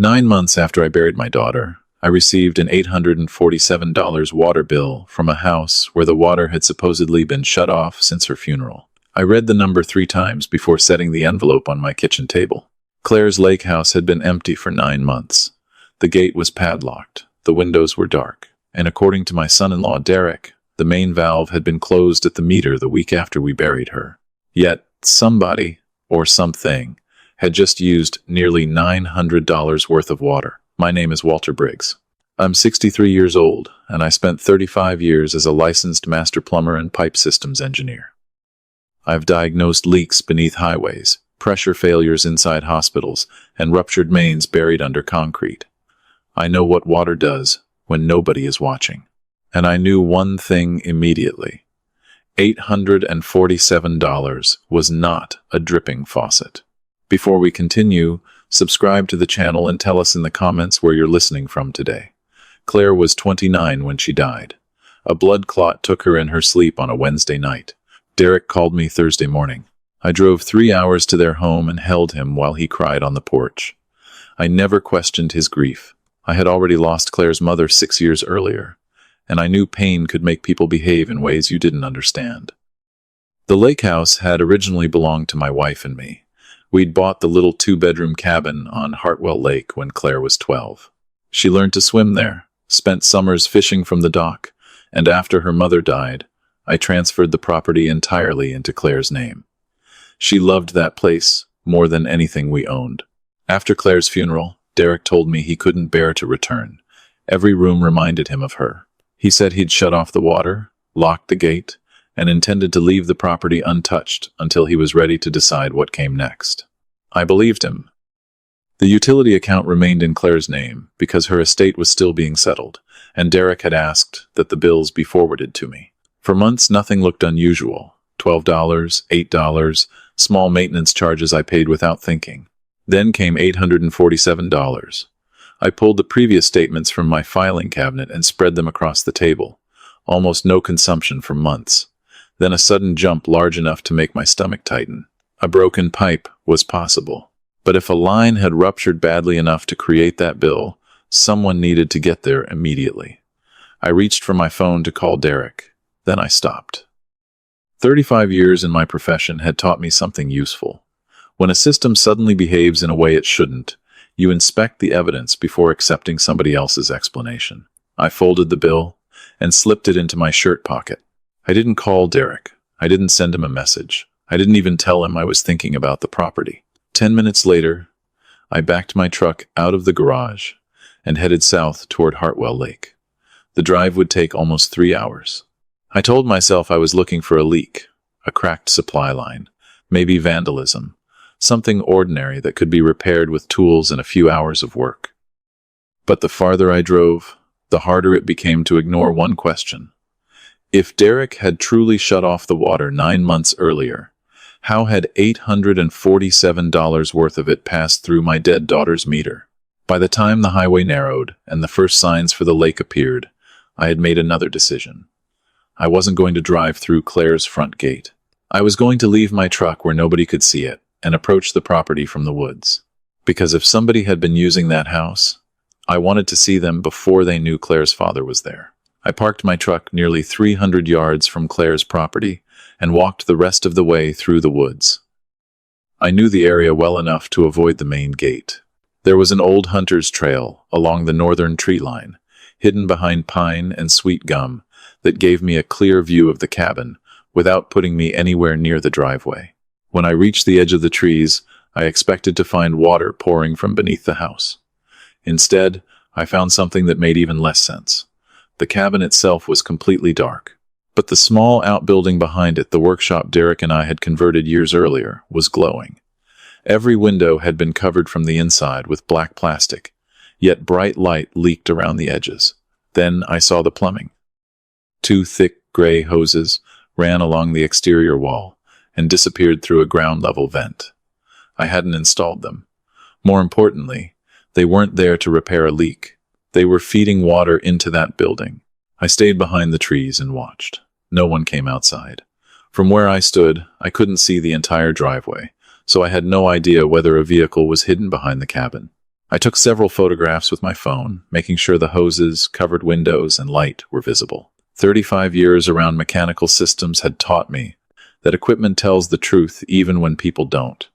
9 months after I buried my daughter, I received an $847 water bill from a house where the water had supposedly been shut off since her funeral. I read the number 3 times before setting the envelope on my kitchen table. Claire's lake house had been empty for 9 months. The gate was padlocked, the windows were dark, and according to my son-in-law Derek, the main valve had been closed at the meter the week after we buried her. Yet somebody, or something, had just used nearly $900 worth of water. My name is Walter Briggs. I'm 63 years old, and I spent 35 years as a licensed master plumber and pipe systems engineer. I've diagnosed leaks beneath highways, pressure failures inside hospitals, and ruptured mains buried under concrete. I know what water does when nobody is watching. And I knew one thing immediately. $847 was not a dripping faucet. Before we continue, subscribe to the channel and tell us in the comments where you're listening from today. Claire was 29 when she died. A blood clot took her in her sleep on a Wednesday night. Derek called me Thursday morning. I drove 3 hours to their home and held him while he cried on the porch. I never questioned his grief. I had already lost Claire's mother 6 years earlier, and I knew pain could make people behave in ways you didn't understand. The lake house had originally belonged to my wife and me. We'd bought the little 2-bedroom cabin on Hartwell Lake when Claire was 12. She learned to swim there, spent summers fishing from the dock, and after her mother died, I transferred the property entirely into Claire's name. She loved that place more than anything we owned. After Claire's funeral, Derek told me he couldn't bear to return. Every room reminded him of her. He said he'd shut off the water, locked the gate, and intended to leave the property untouched until he was ready to decide what came next. I believed him. The utility account remained in Claire's name because her estate was still being settled, and Derek had asked that the bills be forwarded to me. For months, nothing looked unusual. $12, $8, small maintenance charges I paid without thinking. Then came $847. I pulled the previous statements from my filing cabinet and spread them across the table. Almost no consumption for months. Then a sudden jump large enough to make my stomach tighten. A broken pipe was possible. But if a line had ruptured badly enough to create that bill, someone needed to get there immediately. I reached for my phone to call Derek. Then I stopped. 35 years in my profession had taught me something useful. When a system suddenly behaves in a way it shouldn't, you inspect the evidence before accepting somebody else's explanation. I folded the bill and slipped it into my shirt pocket. I didn't call Derek. I didn't send him a message. I didn't even tell him I was thinking about the property. 10 minutes later, I backed my truck out of the garage and headed south toward Hartwell Lake. The drive would take almost 3 hours. I told myself I was looking for a leak, a cracked supply line, maybe vandalism, something ordinary that could be repaired with tools and a few hours of work. But the farther I drove, the harder it became to ignore one question. If Derek had truly shut off the water 9 months earlier, how had $847 worth of it passed through my dead daughter's meter? By the time the highway narrowed and the first signs for the lake appeared, I had made another decision. I wasn't going to drive through Claire's front gate. I was going to leave my truck where nobody could see it and approach the property from the woods. Because if somebody had been using that house, I wanted to see them before they knew Claire's father was there. I parked my truck nearly 300 yards from Claire's property and walked the rest of the way through the woods. I knew the area well enough to avoid the main gate. There was an old hunter's trail along the northern tree line, hidden behind pine and sweet gum, that gave me a clear view of the cabin without putting me anywhere near the driveway. When I reached the edge of the trees, I expected to find water pouring from beneath the house. Instead, I found something that made even less sense. The cabin itself was completely dark, but the small outbuilding behind it, the workshop Derek and I had converted years earlier, was glowing. Every window had been covered from the inside with black plastic, yet bright light leaked around the edges. Then I saw the plumbing. 2 thick gray hoses ran along the exterior wall and disappeared through a ground-level vent. I hadn't installed them. More importantly, they weren't there to repair a leak. They were feeding water into that building. I stayed behind the trees and watched. No one came outside. From where I stood, I couldn't see the entire driveway, so I had no idea whether a vehicle was hidden behind the cabin. I took several photographs with my phone, making sure the hoses, covered windows, and light were visible. 35 years around mechanical systems had taught me that equipment tells the truth even when people don't.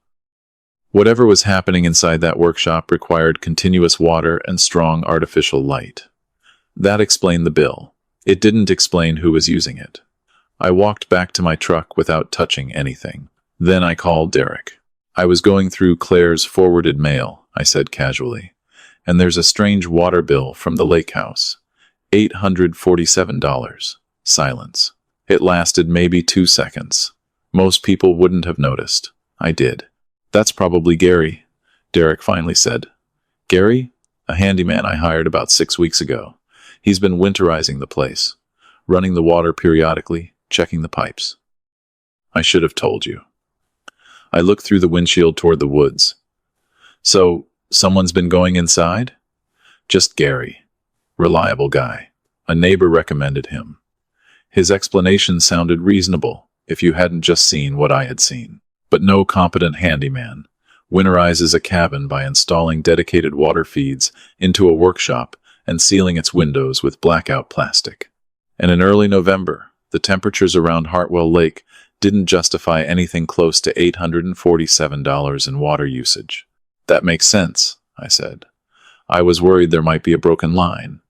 Whatever was happening inside that workshop required continuous water and strong artificial light. That explained the bill. It didn't explain who was using it. I walked back to my truck without touching anything. Then I called Derek. I was going through Claire's forwarded mail, I said casually, and there's a strange water bill from the lake house. $847. Silence. It lasted maybe 2 seconds. Most people wouldn't have noticed. I did. That's probably Gary, Derek finally said. Gary? A handyman I hired about 6 weeks ago. He's been winterizing the place, running the water periodically, checking the pipes. I should have told you. I looked through the windshield toward the woods. So, someone's been going inside? Just Gary. Reliable guy. A neighbor recommended him. His explanation sounded reasonable if you hadn't just seen what I had seen. But no competent handyman winterizes a cabin by installing dedicated water feeds into a workshop and sealing its windows with blackout plastic. And in early November, the temperatures around Hartwell Lake didn't justify anything close to $847 in water usage. That makes sense, I said. I was worried there might be a broken line.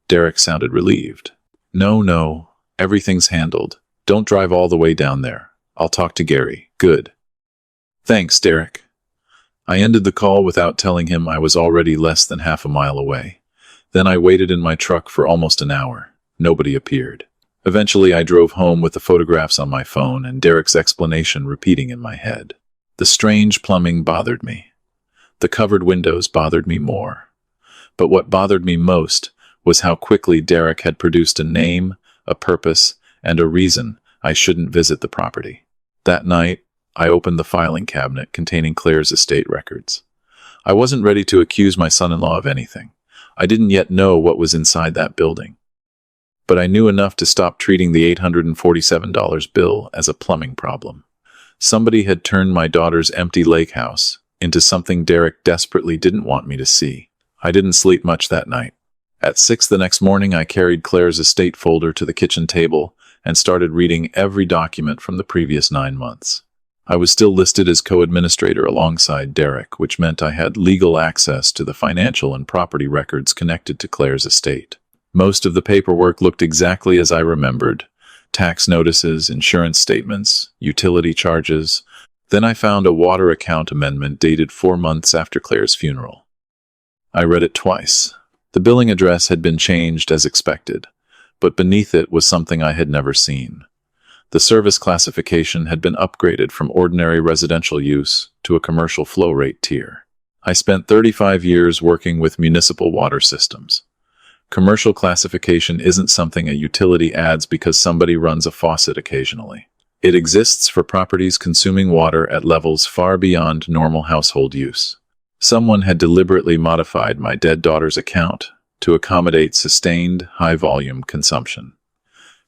Derek sounded relieved. No, everything's handled. Don't drive all the way down there. I'll talk to Gary. Good. Thanks, Derek. I ended the call without telling him I was already less than half a mile away. Then I waited in my truck for almost an hour. Nobody appeared. Eventually, I drove home with the photographs on my phone and Derek's explanation repeating in my head. The strange plumbing bothered me. The covered windows bothered me more. But what bothered me most was how quickly Derek had produced a name, a purpose, and a reason I shouldn't visit the property. That night, I opened the filing cabinet containing Claire's estate records. I wasn't ready to accuse my son-in-law of anything. I didn't yet know what was inside that building. But I knew enough to stop treating the $847 bill as a plumbing problem. Somebody had turned my daughter's empty lake house into something Derek desperately didn't want me to see. I didn't sleep much that night. At 6 the next morning, I carried Claire's estate folder to the kitchen table and started reading every document from the previous 9 months. I was still listed as co-administrator alongside Derek, which meant I had legal access to the financial and property records connected to Claire's estate. Most of the paperwork looked exactly as I remembered. Tax notices, insurance statements, utility charges. Then I found a water account amendment dated 4 months after Claire's funeral. I read it twice. The billing address had been changed as expected, but beneath it was something I had never seen. The service classification had been upgraded from ordinary residential use to a commercial flow rate tier. I spent 35 years working with municipal water systems. Commercial classification isn't something a utility adds because somebody runs a faucet occasionally. It exists for properties consuming water at levels far beyond normal household use. Someone had deliberately modified my dead daughter's account to accommodate sustained, high-volume consumption.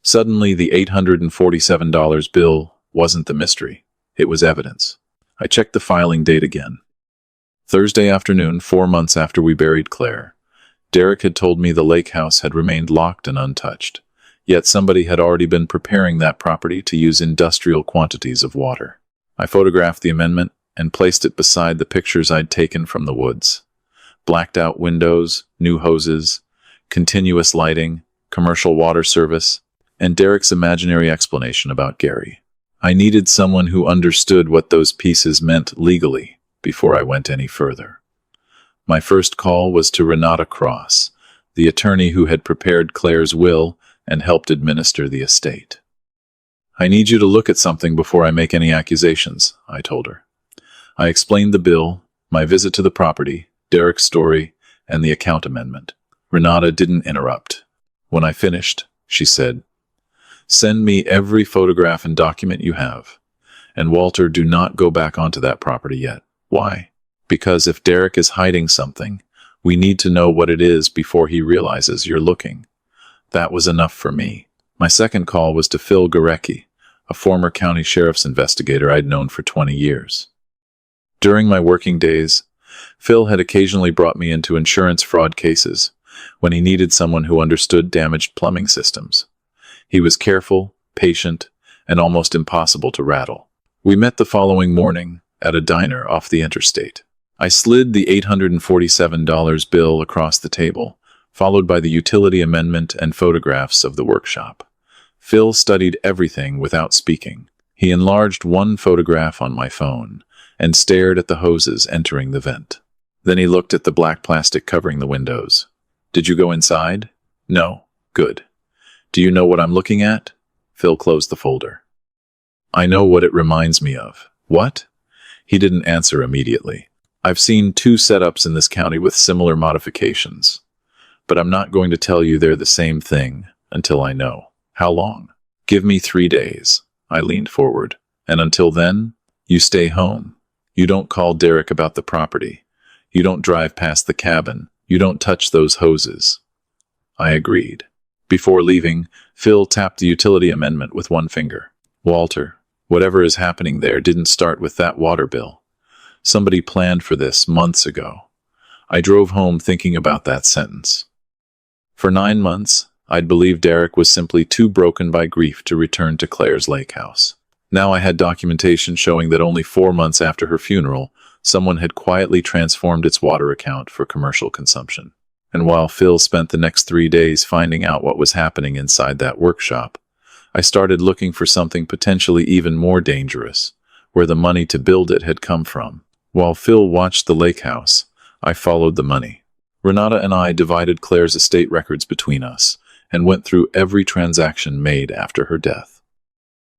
Suddenly, the $847 bill wasn't the mystery. It was evidence. I checked the filing date again. Thursday afternoon, 4 months after we buried Claire. Derek had told me the lake house had remained locked and untouched, yet somebody had already been preparing that property to use industrial quantities of water. I photographed the amendment and placed it beside the pictures I'd taken from the woods. Blacked-out windows, new hoses, continuous lighting, commercial water service, and Derek's imaginary explanation about Gary. I needed someone who understood what those pieces meant legally before I went any further. My first call was to Renata Cross, the attorney who had prepared Claire's will and helped administer the estate. I need you to look at something before I make any accusations, I told her. I explained the bill, my visit to the property, Derek's story, and the account amendment. Renata didn't interrupt. When I finished, she said, "Send me every photograph and document you have. And Walter, do not go back onto that property yet." Why? Because if Derek is hiding something, we need to know what it is before he realizes you're looking. That was enough for me. My second call was to Phil Gorecki, a former county sheriff's investigator I'd known for 20 years. During my working days, Phil had occasionally brought me into insurance fraud cases when he needed someone who understood damaged plumbing systems. He was careful, patient, and almost impossible to rattle. We met the following morning at a diner off the interstate. I slid the $847 bill across the table, followed by the utility amendment and photographs of the workshop. Phil studied everything without speaking. He enlarged one photograph on my phone and stared at the hoses entering the vent. Then he looked at the black plastic covering the windows. "Did you go inside?" "No." "Good. Do you know what I'm looking at?" Phil closed the folder. "I know what it reminds me of." "What?" He didn't answer immediately. "I've seen 2 setups in this county with similar modifications, but I'm not going to tell you they're the same thing until I know." "How long?" "Give me 3 days." I leaned forward. "And until then, you stay home. You don't call Derek about the property. You don't drive past the cabin. You don't touch those hoses." I agreed. Before leaving, Phil tapped the utility amendment with one finger. "Walter, whatever is happening there didn't start with that water bill. Somebody planned for this months ago." I drove home thinking about that sentence. For 9 months, I'd believed Derek was simply too broken by grief to return to Claire's lake house. Now I had documentation showing that only 4 months after her funeral, someone had quietly transformed its water account for commercial consumption. And while Phil spent the next 3 days finding out what was happening inside that workshop, I started looking for something potentially even more dangerous, where the money to build it had come from. While Phil watched the lake house, I followed the money. Renata and I divided Claire's estate records between us and went through every transaction made after her death.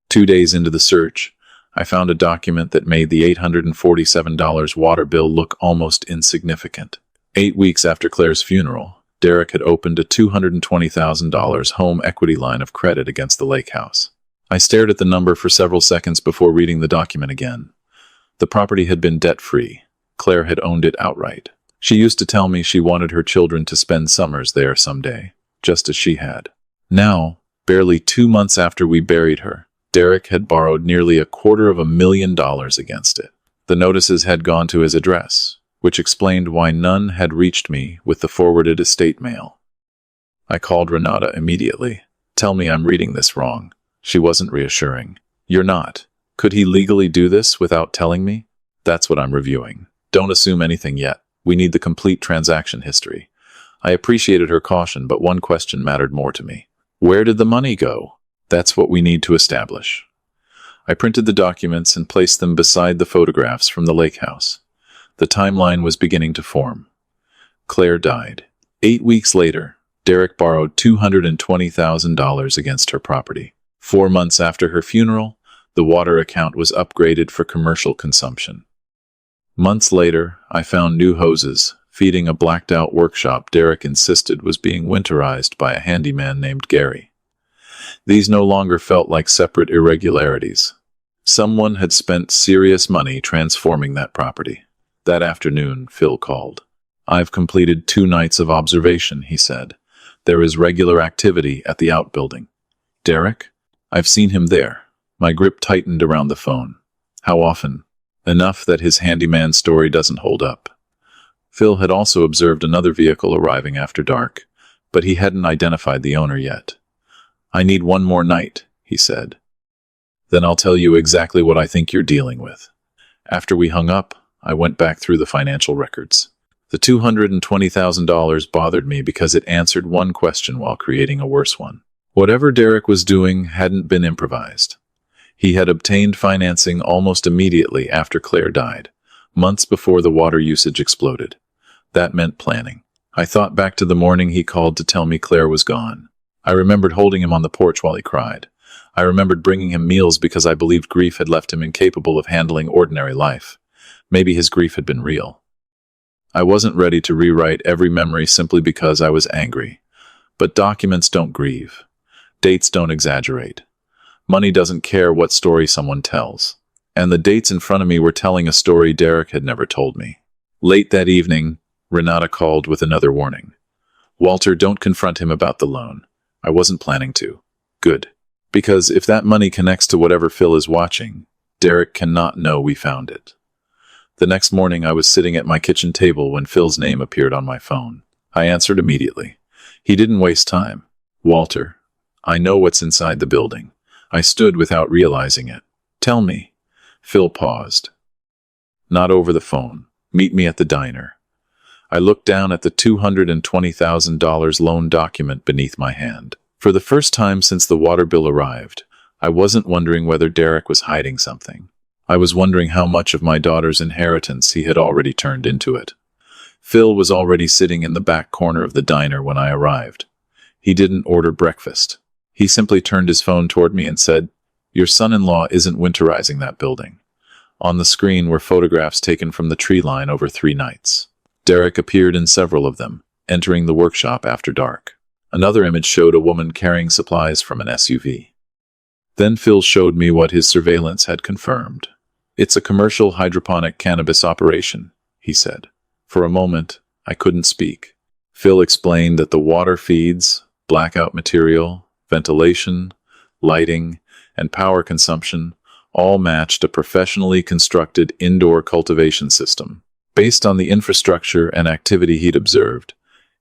2 days into the search, I found a document that made the $847 water bill look almost insignificant. 8 weeks after Claire's funeral, Derek had opened a $220,000 home equity line of credit against the lake house. I stared at the number for several seconds before reading the document again. The property had been debt-free. Claire had owned it outright. She used to tell me she wanted her children to spend summers there someday, just as she had. Now, barely 2 months after we buried her, Derek had borrowed nearly $250,000 against it. The notices had gone to his address, which explained why none had reached me with the forwarded estate mail. I called Renata immediately. "Tell me I'm reading this wrong." She wasn't reassuring. "You're not. Could he legally do this without telling me?" "That's what I'm reviewing. Don't assume anything yet. We need the complete transaction history." I appreciated her caution, but one question mattered more to me. Where did the money go? That's what we need to establish. I printed the documents and placed them beside the photographs from the lake house. The timeline was beginning to form. Claire died. 8 weeks later, Derek borrowed $220,000 against her property. 4 months after her funeral, the water account was upgraded for commercial consumption. Months later, I found new hoses, feeding a blacked-out workshop Derek insisted was being winterized by a handyman named Gary. These no longer felt like separate irregularities. Someone had spent serious money transforming that property. That afternoon, Phil called. "I've completed 2 nights of observation," he said. "There is regular activity at the outbuilding." "Derek?" "I've seen him there." My grip tightened around the phone. "How often?" "Enough that his handyman story doesn't hold up." Phil had also observed another vehicle arriving after dark, but he hadn't identified the owner yet. "I need 1 more night," he said. "Then I'll tell you exactly what I think you're dealing with." After we hung up, I went back through the financial records. The $220,000 bothered me because it answered one question while creating a worse one. Whatever Derek was doing hadn't been improvised. He had obtained financing almost immediately after Claire died, months before the water usage exploded. That meant planning. I thought back to the morning he called to tell me Claire was gone. I remembered holding him on the porch while he cried. I remembered bringing him meals because I believed grief had left him incapable of handling ordinary life. Maybe his grief had been real. I wasn't ready to rewrite every memory simply because I was angry. But documents don't grieve. Dates don't exaggerate. Money doesn't care what story someone tells. And the dates in front of me were telling a story Derek had never told me. Late that evening, Renata called with another warning. "Walter, don't confront him about the loan." I wasn't planning to. Good. Because if that money connects to whatever Phil is watching, Derek cannot know we found it. The next morning I was sitting at my kitchen table when Phil's name appeared on my phone. I answered immediately. He didn't waste time. "Walter, I know what's inside the building." I stood without realizing it. "Tell me." Phil paused. "Not over the phone. Meet me at the diner." I looked down at the $220,000 loan document beneath my hand. For the first time since the water bill arrived, I wasn't wondering whether Derek was hiding something. I was wondering how much of my daughter's inheritance he had already turned into it. Phil was already sitting in the back corner of the diner when I arrived. He didn't order breakfast. He simply turned his phone toward me and said, "Your son-in-law isn't winterizing that building." On the screen were photographs taken from the tree line over 3 nights. Derek appeared in several of them, entering the workshop after dark. Another image showed a woman carrying supplies from an SUV. Then Phil showed me what his surveillance had confirmed. "It's a commercial hydroponic cannabis operation," he said. For a moment, I couldn't speak. Phil explained that the water feeds, blackout material, ventilation, lighting, and power consumption all matched a professionally constructed indoor cultivation system. Based on the infrastructure and activity he'd observed,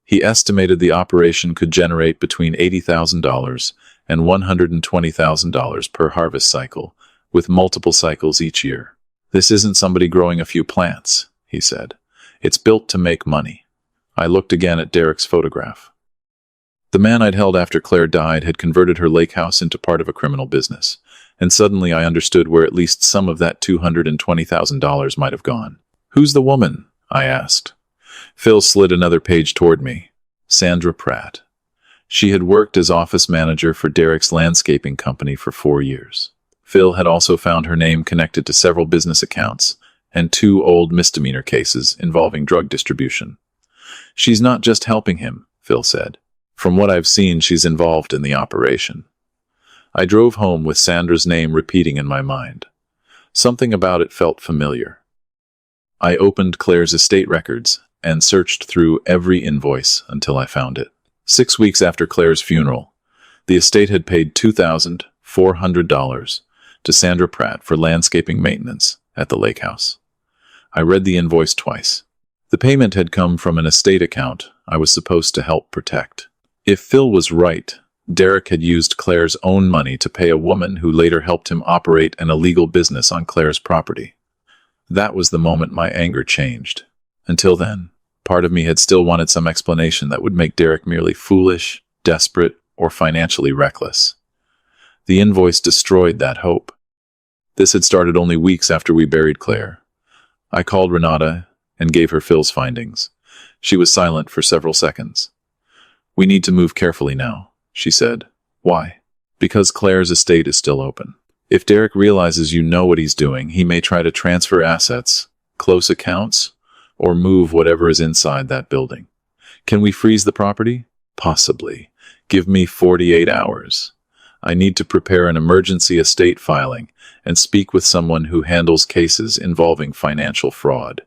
he estimated the operation could generate between $80,000 and $120,000 per harvest cycle, with multiple cycles each year. "This isn't somebody growing a few plants," he said. "It's built to make money." I looked again at Derek's photograph. The man I'd held after Claire died had converted her lake house into part of a criminal business, and suddenly I understood where at least some of that $220,000 might have gone. "Who's the woman?" I asked. Phil slid another page toward me. Sandra Pratt. She had worked as office manager for Derek's landscaping company for 4 years. Phil had also found her name connected to several business accounts and 2 old misdemeanor cases involving drug distribution. "She's not just helping him," Phil said. "From what I've seen, she's involved in the operation." I drove home with Sandra's name repeating in my mind. Something about it felt familiar. I opened Claire's estate records and searched through every invoice until I found it. 6 weeks after Claire's funeral, the estate had paid $2,400 to Sandra Pratt for landscaping maintenance at the lake house. I read the invoice twice. The payment had come from an estate account I was supposed to help protect. If Phil was right, Derek had used Claire's own money to pay a woman who later helped him operate an illegal business on Claire's property. That was the moment my anger changed. Until then, part of me had still wanted some explanation that would make Derek merely foolish, desperate, or financially reckless. The invoice destroyed that hope. This had started only weeks after we buried Claire. I called Renata and gave her Phil's findings. She was silent for several seconds. "We need to move carefully now," she said. "Why?" "Because Claire's estate is still open. If Derek realizes you know what he's doing, he may try to transfer assets, close accounts, or move whatever is inside that building. Can we freeze the property? Possibly. Give me 48 hours. I need to prepare an emergency estate filing and speak with someone who handles cases involving financial fraud."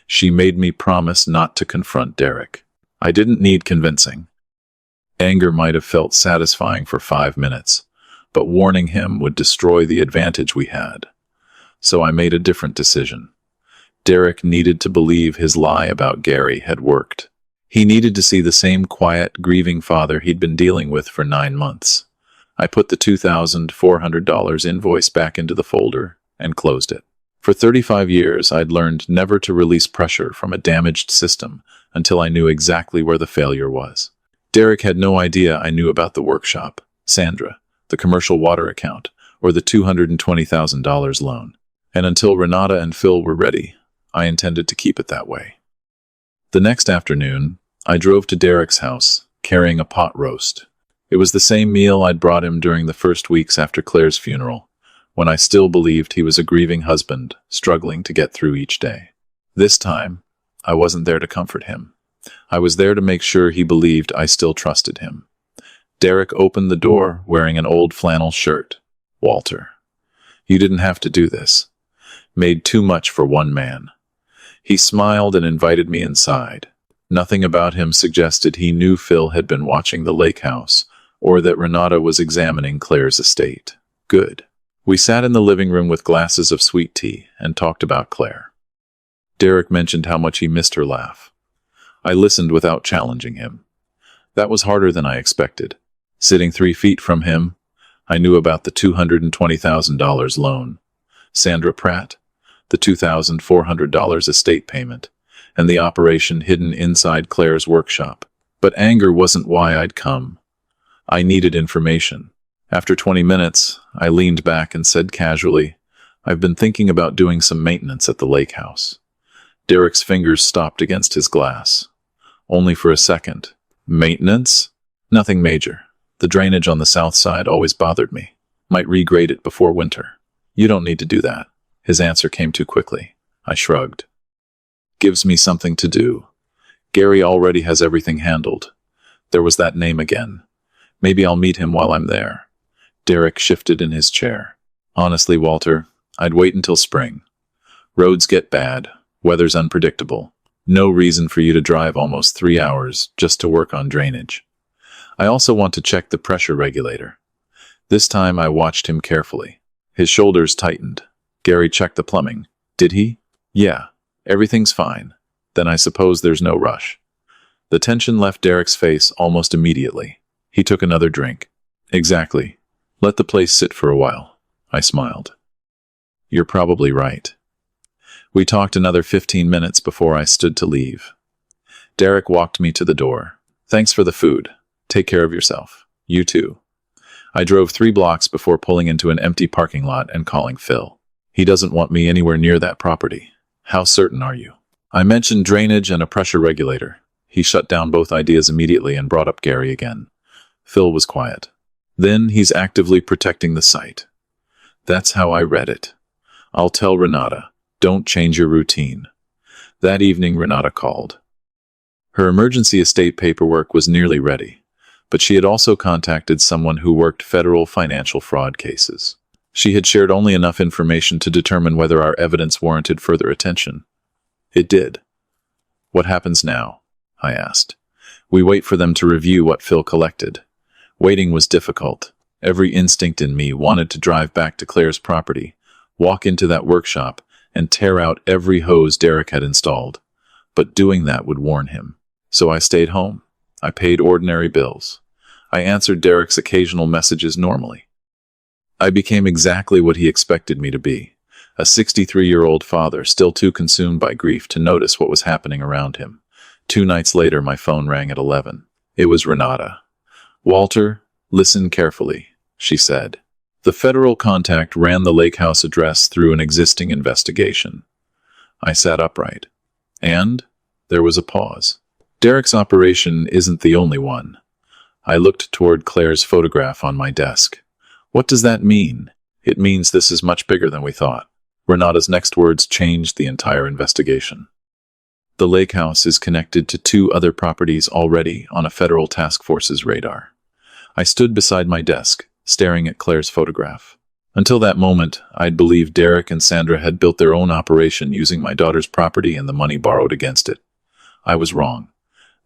She made me promise not to confront Derek. I didn't need convincing. Anger might have felt satisfying for 5 minutes, but warning him would destroy the advantage we had. So I made a different decision. Derek needed to believe his lie about Gary had worked. He needed to see the same quiet, grieving father he'd been dealing with for 9 months. I put the $2,400 invoice back into the folder and closed it. For 35 years, I'd learned never to release pressure from a damaged system until I knew exactly where the failure was. Derek had no idea I knew about the workshop, Sandra, the commercial water account, or the $220,000 loan. And until Renata and Phil were ready, I intended to keep it that way. The next afternoon, I drove to Derek's house, carrying a pot roast. It was the same meal I'd brought him during the first weeks after Claire's funeral, when I still believed he was a grieving husband, struggling to get through each day. This time, I wasn't there to comfort him. I was there to make sure he believed I still trusted him. Derek opened the door wearing an old flannel shirt. "Walter, you didn't have to do this. Made too much for one man." He smiled and invited me inside. Nothing about him suggested he knew Phil had been watching the lake house, or that Renata was examining Claire's estate. Good. We sat in the living room with glasses of sweet tea and talked about Claire. Derek mentioned how much he missed her laugh. I listened without challenging him. That was harder than I expected. Sitting 3 feet from him, I knew about the $220,000 loan, Sandra Pratt, the $2,400 estate payment, and the operation hidden inside Claire's workshop. But anger wasn't why I'd come. I needed information. After 20 minutes, I leaned back and said casually, "I've been thinking about doing some maintenance at the lake house." Derek's fingers stopped against his glass. Only for a second. Maintenance? Nothing major. The drainage on the south side always bothered me. Might regrade it before winter. You don't need to do that. His answer came too quickly. I shrugged. Gives me something to do. Gary already has everything handled. There was that name again. Maybe I'll meet him while I'm there. Derek shifted in his chair. Honestly, Walter, I'd wait until spring. Roads get bad. Weather's unpredictable. No reason for you to drive almost 3 hours just to work on drainage. I also want to check the pressure regulator. This time I watched him carefully. His shoulders tightened. Gary checked the plumbing. Did he? Yeah. Everything's fine. Then I suppose there's no rush. The tension left Derek's face almost immediately. He took another drink. Exactly. Let the place sit for a while. I smiled. You're probably right. We talked another 15 minutes before I stood to leave. Derek walked me to the door. Thanks for the food. Take care of yourself. You too. I drove 3 blocks before pulling into an empty parking lot and calling Phil. He doesn't want me anywhere near that property. How certain are you? I mentioned drainage and a pressure regulator. He shut down both ideas immediately and brought up Gary again. Phil was quiet. Then he's actively protecting the site. That's how I read it. I'll tell Renata. Don't change your routine. That evening, Renata called. Her emergency estate paperwork was nearly ready, but she had also contacted someone who worked federal financial fraud cases. She had shared only enough information to determine whether our evidence warranted further attention. It did. What happens now? I asked. We wait for them to review what Phil collected. Waiting was difficult. Every instinct in me wanted to drive back to Claire's property, walk into that workshop, and tear out every hose Derek had installed. But doing that would warn him. So I stayed home. I paid ordinary bills. I answered Derek's occasional messages normally. I became exactly what he expected me to be, a 63-year-old father still too consumed by grief to notice what was happening around him. 2 nights later, my phone rang at 11. It was Renata. Walter, listen carefully, she said. The federal contact ran the lake house address through an existing investigation. I sat upright. And there was a pause. Derek's operation isn't the only one. I looked toward Claire's photograph on my desk. What does that mean? It means this is much bigger than we thought. Renata's next words changed the entire investigation. The lake house is connected to 2 other properties already on a federal task force's radar. I stood beside my desk, staring at Claire's photograph. Until that moment, I'd believed Derek and Sandra had built their own operation using my daughter's property and the money borrowed against it. I was wrong.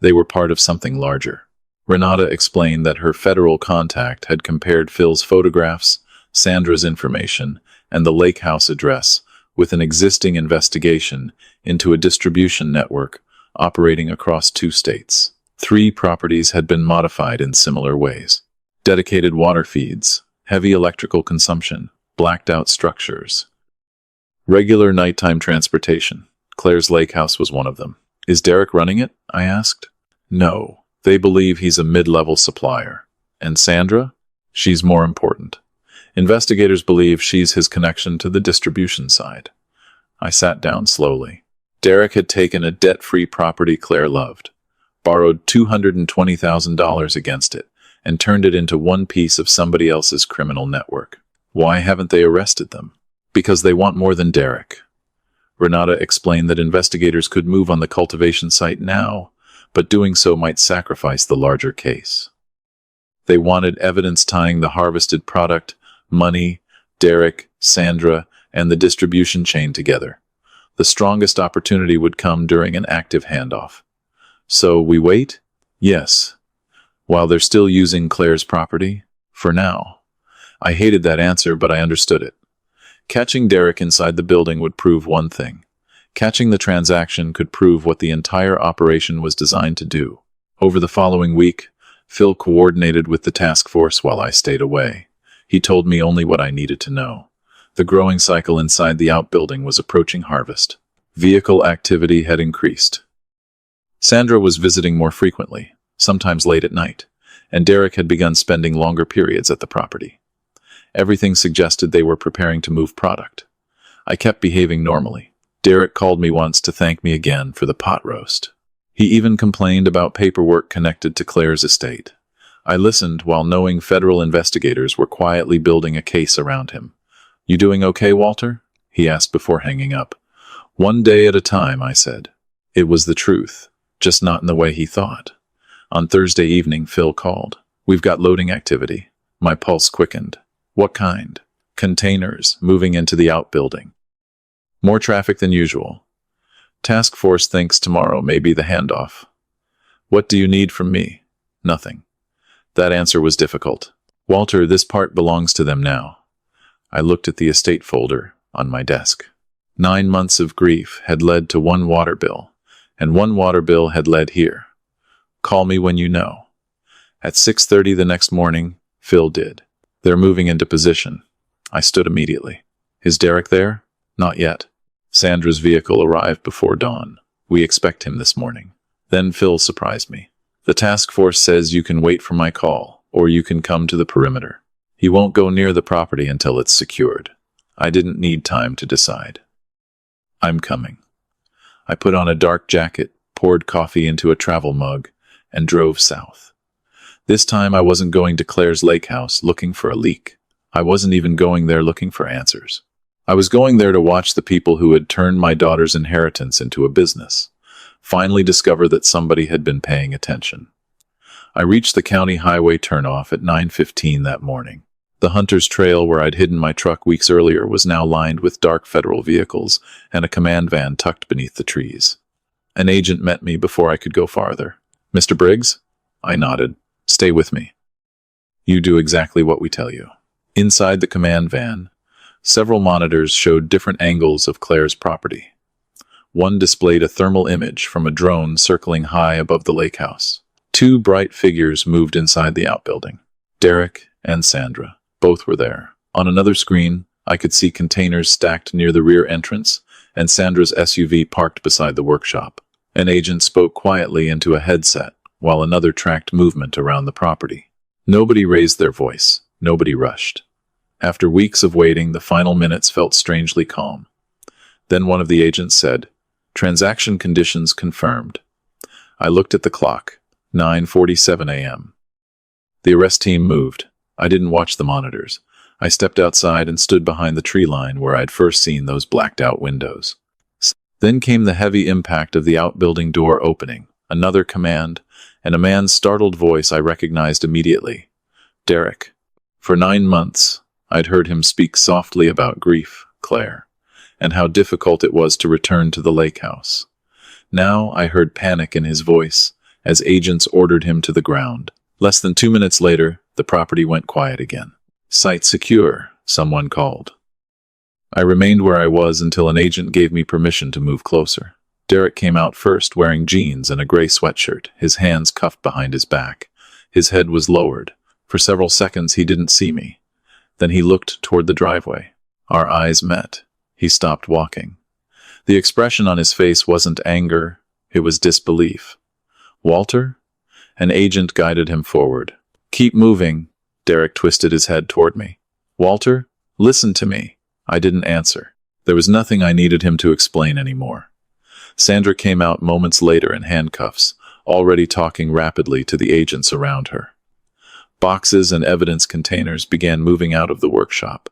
They were part of something larger. Renata explained that her federal contact had compared Phil's photographs, Sandra's information, and the lake house address with an existing investigation into a distribution network operating across 2 states. 3 properties had been modified in similar ways. Dedicated water feeds, heavy electrical consumption, blacked-out structures. Regular nighttime transportation. Claire's lake house was one of them. Is Derek running it? I asked. No. They believe he's a mid-level supplier. And Sandra? She's more important. Investigators believe she's his connection to the distribution side. I sat down slowly. Derek had taken a debt-free property Claire loved, borrowed $220,000 against it, and turned it into one piece of somebody else's criminal network. Why haven't they arrested them? Because they want more than Derek. Renata explained that investigators could move on the cultivation site now, but doing so might sacrifice the larger case. They wanted evidence tying the harvested product, money, Derek, Sandra, and the distribution chain together. The strongest opportunity would come during an active handoff. So we wait? Yes. While they're still using Claire's property? For now. I hated that answer, but I understood it. Catching Derek inside the building would prove one thing. Catching the transaction could prove what the entire operation was designed to do. Over the following week, Phil coordinated with the task force while I stayed away. He told me only what I needed to know. The growing cycle inside the outbuilding was approaching harvest. Vehicle activity had increased. Sandra was visiting more frequently, sometimes late at night, and Derek had begun spending longer periods at the property. Everything suggested they were preparing to move product. I kept behaving normally. Derek called me once to thank me again for the pot roast. He even complained about paperwork connected to Claire's estate. I listened while knowing federal investigators were quietly building a case around him. "You doing okay, Walter?" he asked before hanging up. "One day at a time," I said. It was the truth, just not in the way he thought. On Thursday evening, Phil called. "We've got loading activity." My pulse quickened. "What kind?" "Containers, moving into the outbuilding." "More traffic than usual." "Task force thinks tomorrow may be the handoff." "What do you need from me?" "Nothing." That answer was difficult. "Walter, this part belongs to them now." I looked at the estate folder on my desk. 9 months of grief had led to one water bill, and one water bill had led here. "Call me when you know." At 6:30 the next morning, Phil did. "They're moving into position." I stood immediately. "Is Derek there?" "Not yet." Sandra's vehicle arrived before dawn. "We expect him this morning." Then Phil surprised me. "The task force says you can wait for my call, or you can come to the perimeter. He won't go near the property until it's secured." I didn't need time to decide. "I'm coming." I put on a dark jacket, poured coffee into a travel mug, and drove south. This time I wasn't going to Claire's lake house looking for a leak. I wasn't even going there looking for answers. I was going there to watch the people who had turned my daughter's inheritance into a business finally discover that somebody had been paying attention. I reached the county highway turnoff at 9:15 that morning. The Hunter's Trail where I'd hidden my truck weeks earlier was now lined with dark federal vehicles and a command van tucked beneath the trees. An agent met me before I could go farther. "Mr. Briggs?" I nodded. "Stay with me." "You do exactly what we tell you." Inside the command van, several monitors showed different angles of Claire's property. One displayed a thermal image from a drone circling high above the lake house. 2 bright figures moved inside the outbuilding. Derek and Sandra. Both were there. On another screen, I could see containers stacked near the rear entrance and Sandra's SUV parked beside the workshop. An agent spoke quietly into a headset, while another tracked movement around the property. Nobody raised their voice. Nobody rushed. After weeks of waiting, the final minutes felt strangely calm. Then one of the agents said, "Transaction conditions confirmed." I looked at the clock. 9:47 a.m. The arrest team moved. I didn't watch the monitors. I stepped outside and stood behind the tree line where I'd first seen those blacked-out windows. Then came the heavy impact of the outbuilding door opening, another command, and a man's startled voice I recognized immediately. Derek. For 9 months, I'd heard him speak softly about grief, Claire, and how difficult it was to return to the lake house. Now I heard panic in his voice as agents ordered him to the ground. Less than 2 minutes later, the property went quiet again. "Site secure," someone called. I remained where I was until an agent gave me permission to move closer. Derek came out first wearing jeans and a gray sweatshirt, his hands cuffed behind his back. His head was lowered. For several seconds he didn't see me. Then he looked toward the driveway. Our eyes met. He stopped walking. The expression on his face wasn't anger, it was disbelief. "Walter?" An agent guided him forward. "Keep moving." Derek twisted his head toward me. "Walter, listen to me." I didn't answer. There was nothing I needed him to explain anymore. Sandra came out moments later in handcuffs, already talking rapidly to the agents around her. Boxes and evidence containers began moving out of the workshop.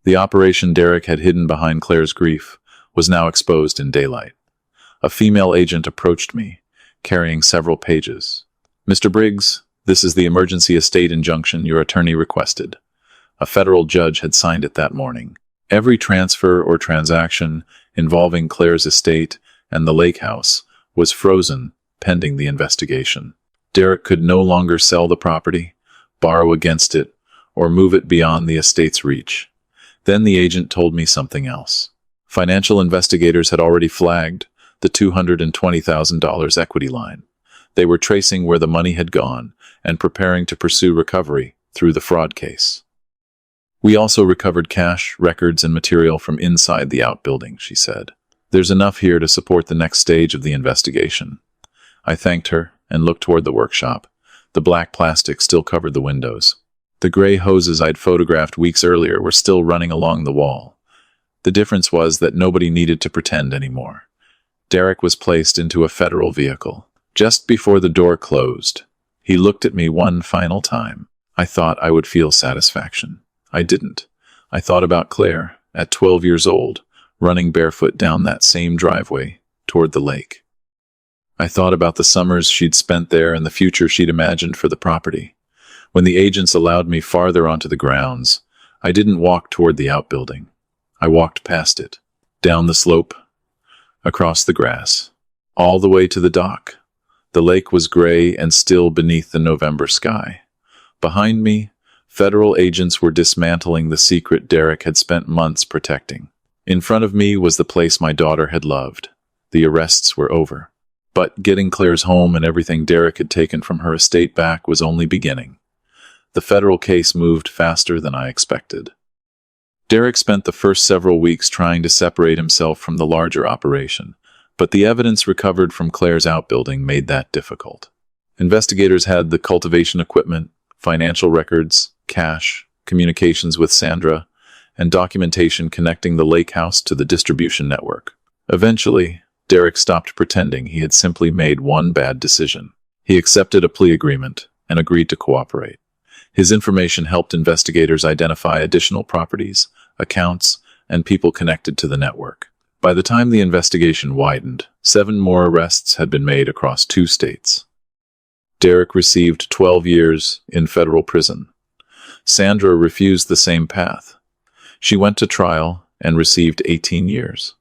The operation Derek had hidden behind Claire's grief was now exposed in daylight. A female agent approached me, carrying several pages. "Mr. Briggs, this is the emergency estate injunction your attorney requested." A federal judge had signed it that morning. Every transfer or transaction involving Claire's estate and the lake house was frozen pending the investigation. Derek could no longer sell the property, borrow against it, or move it beyond the estate's reach. Then the agent told me something else. Financial investigators had already flagged the $220,000 equity line. They were tracing where the money had gone and preparing to pursue recovery through the fraud case. We also recovered cash, records, and material from inside the outbuilding, she said. There's enough here to support the next stage of the investigation. I thanked her and looked toward the workshop. The black plastic still covered the windows. The gray hoses I'd photographed weeks earlier were still running along the wall. The difference was that nobody needed to pretend anymore. Derek was placed into a federal vehicle. Just before the door closed, he looked at me one final time. I thought I would feel satisfaction. I didn't. I thought about Claire, at 12 years old, running barefoot down that same driveway toward the lake. I thought about the summers she'd spent there and the future she'd imagined for the property. When the agents allowed me farther onto the grounds, I didn't walk toward the outbuilding. I walked past it, down the slope, across the grass, all the way to the dock. The lake was gray and still beneath the November sky. Behind me, federal agents were dismantling the secret Derek had spent months protecting. In front of me was the place my daughter had loved. The arrests were over. But getting Claire's home and everything Derek had taken from her estate back was only beginning. The federal case moved faster than I expected. Derek spent the first several weeks trying to separate himself from the larger operation, but the evidence recovered from Claire's outbuilding made that difficult. Investigators had the cultivation equipment, financial records, cash, communications with Sandra, and documentation connecting the lake house to the distribution network. Eventually, Derek stopped pretending he had simply made one bad decision. He accepted a plea agreement and agreed to cooperate. His information helped investigators identify additional properties, accounts, and people connected to the network. By the time the investigation widened, 7 more arrests had been made across 2 states. Derek received 12 years in federal prison. Sandra refused the same path. She went to trial and received 18 years.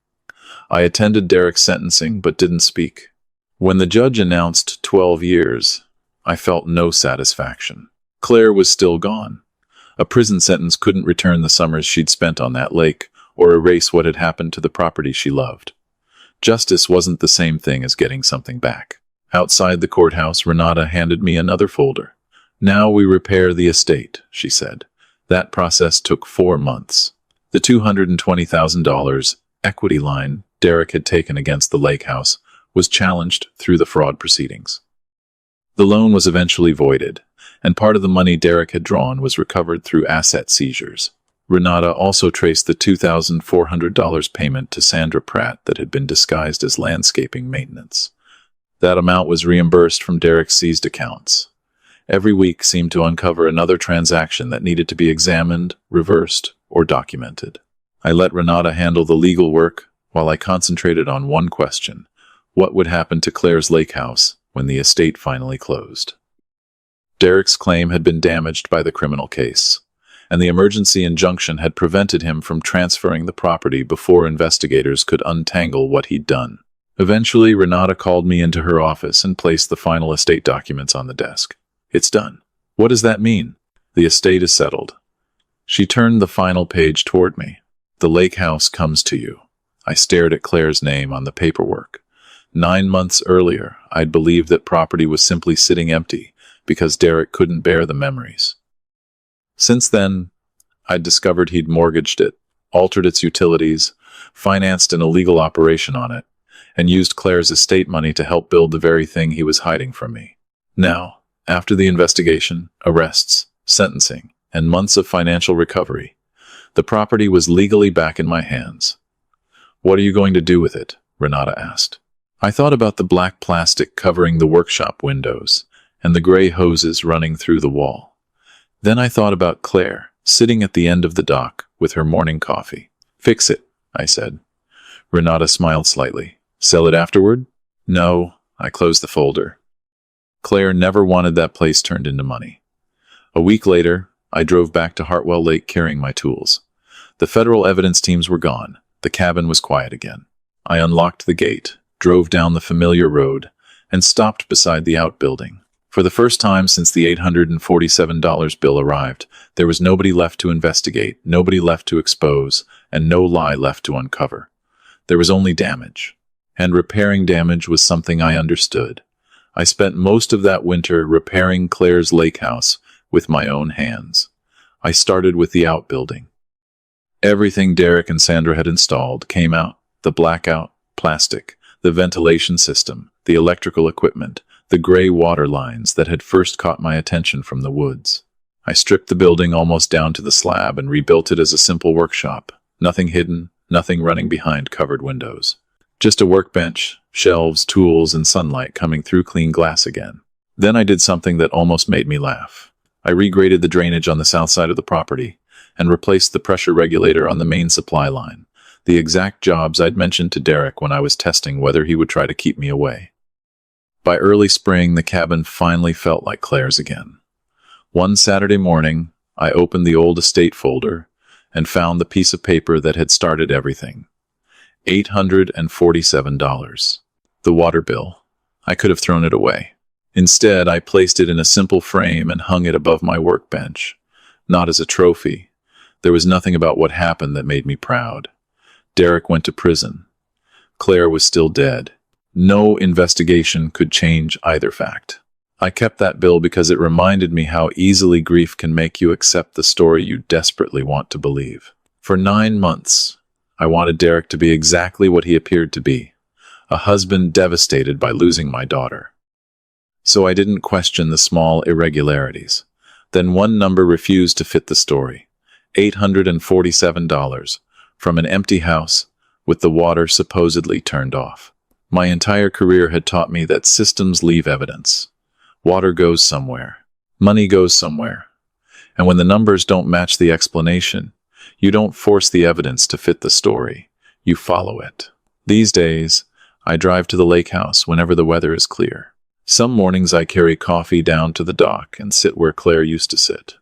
I attended Derek's sentencing but didn't speak. When the judge announced 12 years, I felt no satisfaction. Claire was still gone. A prison sentence couldn't return the summers she'd spent on that lake or erase what had happened to the property she loved. Justice wasn't the same thing as getting something back. Outside the courthouse, Renata handed me another folder. "Now we repair the estate," she said. That process took 4 months. The $220,000 equity line Derek had taken against the lake house was challenged through the fraud proceedings. The loan was eventually voided, and part of the money Derek had drawn was recovered through asset seizures. Renata also traced the $2,400 payment to Sandra Pratt that had been disguised as landscaping maintenance. That amount was reimbursed from Derek's seized accounts. Every week seemed to uncover another transaction that needed to be examined, reversed, or documented. I let Renata handle the legal work while I concentrated on one question: what would happen to Claire's lake house when the estate finally closed? Derek's claim had been damaged by the criminal case, and the emergency injunction had prevented him from transferring the property before investigators could untangle what he'd done. Eventually, Renata called me into her office and placed the final estate documents on the desk. "It's done." "What does that mean?" "The estate is settled." She turned the final page toward me. "The lake house comes to you." I stared at Claire's name on the paperwork. 9 months earlier, I'd believed that property was simply sitting empty because Derek couldn't bear the memories. Since then, I'd discovered he'd mortgaged it, altered its utilities, financed an illegal operation on it, and used Claire's estate money to help build the very thing he was hiding from me. Now, after the investigation, arrests, sentencing, and months of financial recovery, the property was legally back in my hands. "What are you going to do with it?" Renata asked. I thought about the black plastic covering the workshop windows and the gray hoses running through the wall. Then I thought about Claire, sitting at the end of the dock with her morning coffee. "Fix it," I said. Renata smiled slightly. "Sell it afterward?" "No." I closed the folder. Claire never wanted that place turned into money. A week later, I drove back to Hartwell Lake carrying my tools. The federal evidence teams were gone. The cabin was quiet again. I unlocked the gate, drove down the familiar road, and stopped beside the outbuilding. For the first time since the $847 bill arrived, there was nobody left to investigate, nobody left to expose, and no lie left to uncover. There was only damage. And repairing damage was something I understood. I spent most of that winter repairing Claire's lake house with my own hands. I started with the outbuilding. Everything Derek and Sandra had installed came out: the blackout, plastic, the ventilation system, the electrical equipment, the gray water lines that had first caught my attention from the woods. I stripped the building almost down to the slab and rebuilt it as a simple workshop. Nothing hidden, nothing running behind covered windows. Just a workbench, shelves, tools, and sunlight coming through clean glass again. Then I did something that almost made me laugh. I regraded the drainage on the south side of the property and replaced the pressure regulator on the main supply line, the exact jobs I'd mentioned to Derek when I was testing whether he would try to keep me away. By early spring, the cabin finally felt like Claire's again. One Saturday morning, I opened the old estate folder and found the piece of paper that had started everything. $847. The water bill. I could have thrown it away. Instead, I placed it in a simple frame and hung it above my workbench. Not as a trophy. There was nothing about what happened that made me proud. Derek went to prison. Claire was still dead. No investigation could change either fact. I kept that bill because it reminded me how easily grief can make you accept the story you desperately want to believe. For 9 months, I wanted Derek to be exactly what he appeared to be, a husband devastated by losing my daughter. So I didn't question the small irregularities. Then one number refused to fit the story. $847 from an empty house with the water supposedly turned off. My entire career had taught me that systems leave evidence. Water goes somewhere. Money goes somewhere. And when the numbers don't match the explanation, you don't force the evidence to fit the story. You follow it. These days, I drive to the lake house whenever the weather is clear. Some mornings I carry coffee down to the dock and sit where Claire used to sit.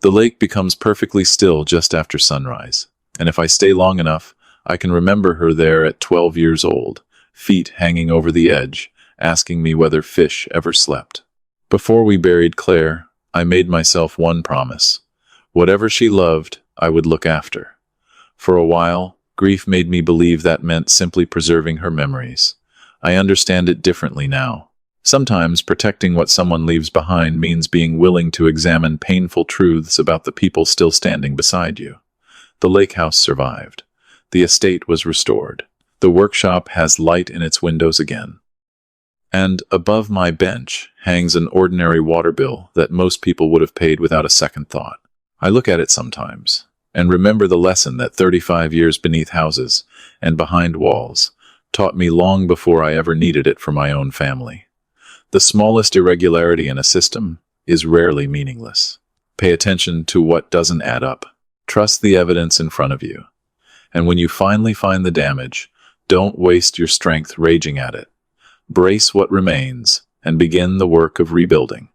The lake becomes perfectly still just after sunrise, and if I stay long enough, I can remember her there at 12 years old, feet hanging over the edge, asking me whether fish ever slept. Before we buried Claire, I made myself one promise. Whatever she loved, I would look after. For a while, grief made me believe that meant simply preserving her memories. I understand it differently now. Sometimes protecting what someone leaves behind means being willing to examine painful truths about the people still standing beside you. The lake house survived. The estate was restored. The workshop has light in its windows again. And above my bench hangs an ordinary water bill that most people would have paid without a second thought. I look at it sometimes and remember the lesson that 35 years beneath houses and behind walls taught me long before I ever needed it for my own family. The smallest irregularity in a system is rarely meaningless. Pay attention to what doesn't add up. Trust the evidence in front of you. And when you finally find the damage, don't waste your strength raging at it. Brace what remains and begin the work of rebuilding.